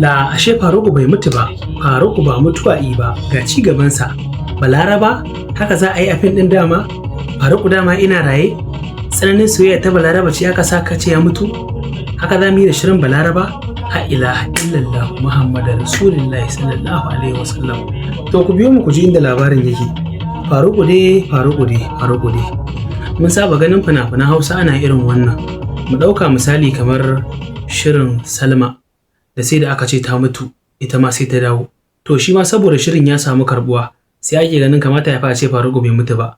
La ashe Faruku bai mutu ba, Faruku ba mutuwa yi ba, ga ci gabansa. Balaraba, haka za a yi a fim ɗin dama? Faruku dama ina raye? Tsananin soyayya ta Balaraba ce aka sa ce ya mutu? Haka za mu yi da shirin Balaraba? Ha ilaha illallah Muhammadu Rasulullahi sallallahu alaihi wasallam. To ku biyo mu ku ji inda labarin yake. Faruku dai. Mun saba ganin fina-finan Hausa ana irin wannan. Mu ɗauka misali kamar shirin Salma. Da sai da aka ce ta mutu ita ma sai ta dawo, to shi ma saboda shirin ya samu karbuwa sai ake ganin kamata ya fa a ce Faruku bai mutu ba,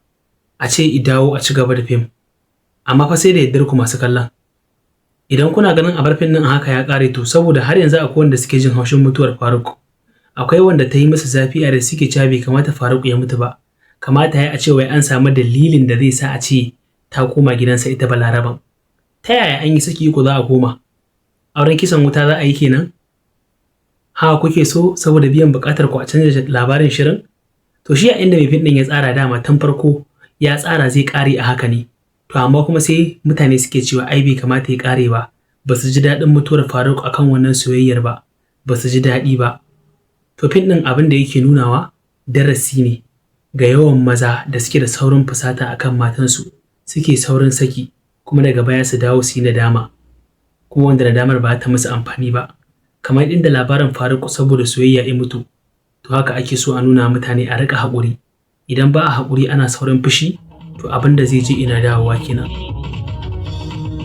a ce i dawo a ci gaba da fim, amma fa sai da yaddar ku masu kallon. Idan kuna ganin a bar fim din haka ya kare, to saboda har yanzu akwai wanda suke jin haushin mutuwar Faruku, akwai wanda ta yi masa zafi a da suke cewa bai kamata Faruku ya mutu ba, kamata ya a ce wai an samu dalilin da zai sa a ce ta koma gidansa ita Balaraban. Ta yaya an yi saki uku za a koma? Auren kisan wuta za a yi kenan? Haka kuke so saboda biyan buƙatar ku a canza labarin shirin? To shi a inda mai fim ɗin ya tsara dama tun farko ya tsara zai ƙare a haka ne. To amma kuma sai mutane suke cewa ai bai kamata ya ƙare ba. Ba su ji daɗin mutuwar Faruk akan wannan soyayyar ba. Ba su ji daɗi ba. To fim ɗin abin da yake nunawa darasi ne ga yawan maza da suke da saurin fusata akan matansu, suke saurin saki kuma daga baya su dawo su yi nadama. Kuma wanda nadamar ba ta musu amfani ba, kamar inda labarin Faruku saboda soyayya ya mutu, to haka ake so a nuna mutane a riƙa haƙuri. Idan ba a haƙuri ana saurin fushi, to abin da zai je ina dawowa kenan.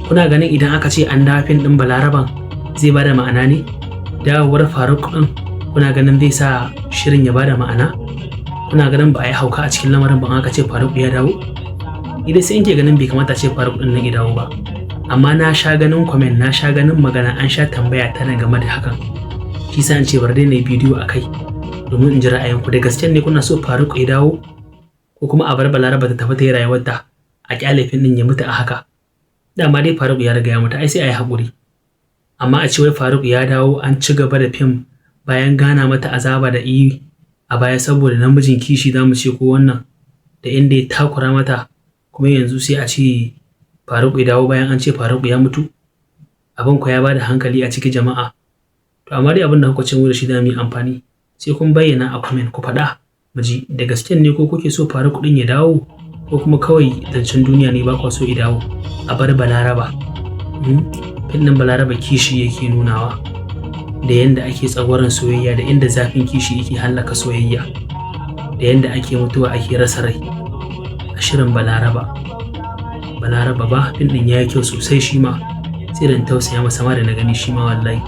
Kuna ganin idan aka ce an dawo fim ɗin Balaraban zai bada ma'ana ne? Dawowar Faruk ɗin kuna ganin zai sa shirin ya bada ma'ana? Kuna ganin ba a yi hauka a cikin lamarin ba aka ce Faruk ya dawo? Idan sai in ke ganin bai kamata ce Faruk ɗin nan ya dawo ba. Amma na sha ganin comment, na sha ganin magana, an sha tambaya tana game da hakan. Shi sa in ce bar dai na yi bidiyo a kai domin in ji ra'ayinku. Da gaske ne kuna so Faruk ya dawo ko kuma a bar Balaraba ta tafi ta yi rayuwarta a kyale fim din ya mutu a haka? Dama dai Faruk ya riga ya mutu, ai sai a yi haƙuri. Amma a ce wai Faruk ya dawo an ci gaba da fim bayan gana mata azaba da iyi a baya saboda namijin kishi za mu ce ko wannan da inda ya takura mata, kuma yanzu sai a ce Faruku ya dawo bayan an ce Faruku ya mutu? Abin ku ya bada hankali a cikin jama'a. To amma dai abin da kuka ce mu da shi da mu yi amfani, sai kun bayyana a comment ku faɗa mu ji da gaske ne ko kuke so Faruku din ya dawo ko kuma kawai zancen duniya ne ba ku so ya dawo a bar Balaraba. Fim ɗin Balaraba kishi yake nunawa da yanda ake tsagwaron soyayya, da inda zafin kishi yake hallaka soyayya, da yanda ake mutuwa ake rasa rai a shirin Balaraba ba. Fim ɗin ya yi kyau sosai shi ma, sai da tausaya masa ma da na gani shi ma wallahi.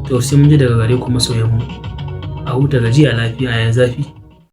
To sai mun ji daga gare ku masoyanmu. A huta gajiya lafiya ya zafi.